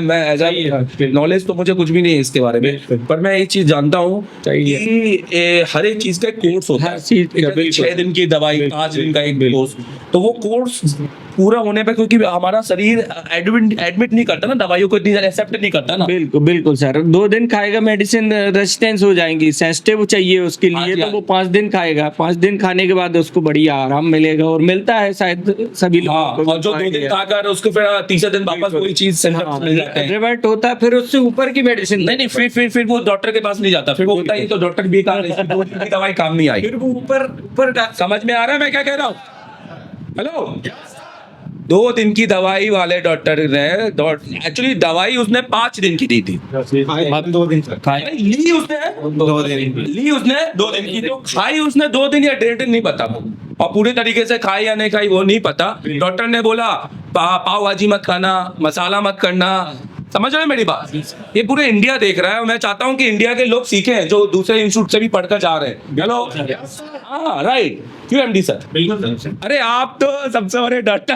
मैं as knowledge तो मुझे कुछ भी नहीं है इसके बारे में, पर मैं एक चीज जानता हूँ कि हर एक चीज का कोर्स होता है। 6 दिन की दवाई, 5 दिन का एक कोर्स, तो वो कोर्स पूरा होने पे, क्योंकि हमारा शरीर एडमिट नहीं करता ना दवाइयों को, इतनी एक्सेप्ट नहीं करता ना। बिल्कुल बिल्कुल सर, 2 दिन खाएगा मेडिसिन रेजिस्टेंस हो जाएंगी, सेंसिटिव चाहिए उसके लिए तो वो 5 दिन खाएगा। 5 दिन खाने के बाद उसको बढ़िया आराम मिलेगा, और मिलता है शायद सभी लोगों को। और जो 2 दिन खाकर उसको फिर तीसरे दिन वापस वही चीज मिल जाता है, रिवर्ट होता है, फिर उससे ऊपर की मेडिसिन नहीं फिर वो डॉक्टर के पास नहीं जाता, फिर वो होता ही तो डॉक्टर भी कहा 2 दिन की दवाई काम नहीं आई, फिर वो ऊपर का। समझ में आ रहा है मैं क्या कह रहा हूँ? हेलो, 2 दिन की दवाई वाले डॉक्टर ने एक्चुअली दवाई उसने 5 दिन की दी थी, 2 दिन ली उसने 2 दिन की, तो खाई उसने 2 दिन या 1.5 दिन नहीं पता, और पूरे तरीके से खाई या नहीं खाई वो नहीं पता। डॉक्टर ने बोला पाव भाजी मत खाना, मसाला मत करना, समझ रहे हैं मेरी बात? ये पूरे इंडिया देख रहा है, और मैं चाहता हूँ कि इंडिया के लोग सीखें जो दूसरे इंस्टीट्यूट से भी पढ़कर जा रहे हैं। हेलो, हाँ राइट, क्यों एमडी सर? बिल्कुल सर। अरे आप तो सबसे बड़े डॉक्टर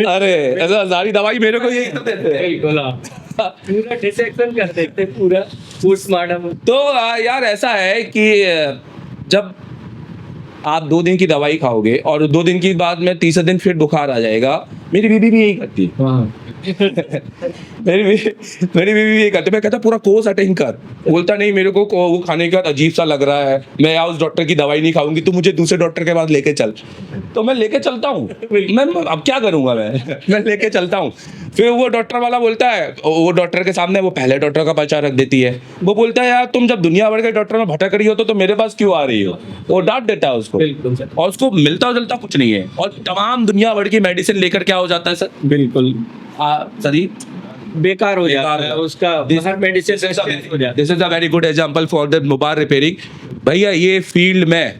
अरे ऐसा सारी दवाई मेरे को ये देते हैं, पूरा डिसेक्शन कर देते पूरा पोस्टमार्टम। तो यार ऐसा है कि जब आप 2 दिन की दवाई खाओगे और 2 दिन के बाद में तीसरे दिन फिर बुखार आ जाएगा, मेरी बीबी भी यही करती है। मेरी बीबी भी यही करती है। मैं कहता पूरा कोर्स अटेंड कर, बोलता नहीं मेरे को वो खाने के बाद अजीब सा लग रहा है, मैं उस डॉक्टर की दवाई नहीं खाऊंगी, तो मुझे दूसरे डॉक्टर के पास लेके चल। तो मैं लेके चलता हूँ, मैं अब क्या करूंगा मैं लेके चलता हूँ। फिर वो डॉक्टर वाला बोलता है, वो डॉक्टर के सामने वो पहले डॉक्टर का पर्चा रख देती है, वो बोलता है यार तुम जब दुनिया भर के डॉक्टर में भटक रही हो तो मेरे पास क्यों आ रही हो? वो डांट देता है उसको, और उसको मिलता जुलता कुछ नहीं है, और तमाम दुनिया भर की मेडिसिन लेकर क्या हो जाता है सर? बिल्कुल सदी बेकार हो जाता है उसका, हर मेडिसिन हो जाता है। This is a very good example for the mobile repairing. भैया ये फील्ड में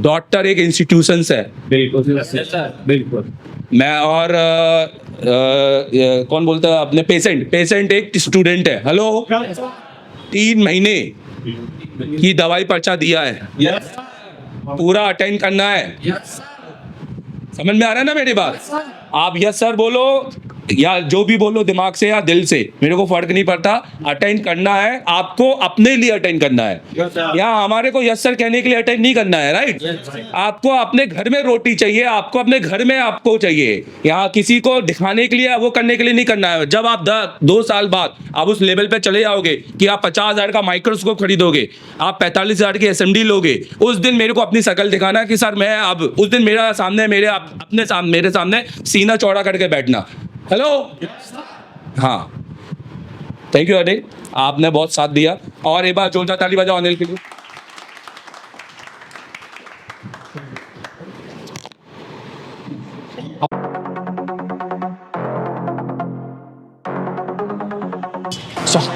डॉक्टर एक इंस्टीट्यूशन है। बिल्कुल बिल्कुल। मैं और कौन बोलता है अपने पेशेंट एक स्टूडेंट है। हेलो, 3 महीने की दवाई पर्चा दिया है, पूरा अटेंड करना है। समझ में आ रहा है ना मेरी बात? आप यस सर बोलो या जो भी बोलो दिमाग से या दिल से, मेरे को फर्क नहीं पड़ता, अटेंड करना है आपको, अपने लिए अटेंड करना है। यहाँ हमारे को यस सर कहने के लिए अटेंड नहीं करना है, राइट? आपको अपने घर में रोटी चाहिए, आपको अपने घर में आपको चाहिए, यहाँ किसी को दिखाने के लिए वो करने के लिए नहीं करना है। जब आप 2 साल बाद आप उस लेवल पे चले जाओगे कि आप 50,000 का माइक्रोस्कोप खरीदोगे, आप 45,000 की SMD लोगे, उस दिन मेरे को अपनी शकल दिखाना कि सर मैं अब, उस दिन मेरे सामने मेरे सामने सीना चौड़ा करके बैठना। हेलो, हाँ, थैंक यू अनिल, आपने बहुत साथ दिया, और एक बार जोरदार ताली बजाओ अनिल के लिए।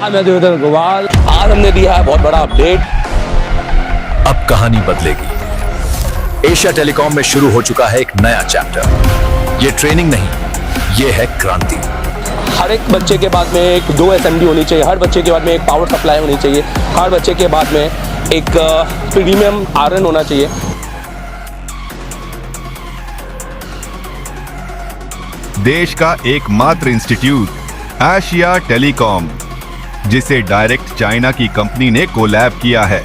मैं देवेंद्र गोवाल, आज हमने दिया है बहुत बड़ा अपडेट। अब कहानी बदलेगी। एशिया टेलीकॉम में शुरू हो चुका है एक नया चैप्टर। ये ट्रेनिंग नहीं, ये है क्रांति। हर एक बच्चे के बाद में एक 2 SMD होनी चाहिए, हर बच्चे के बाद में एक पावर सप्लाई होनी चाहिए, हर बच्चे के बाद में एक प्रीमियम आयरन होना चाहिए। देश का एकमात्र इंस्टीट्यूट एशिया टेलीकॉम, जिसे डायरेक्ट चाइना की कंपनी ने कोलैब किया है।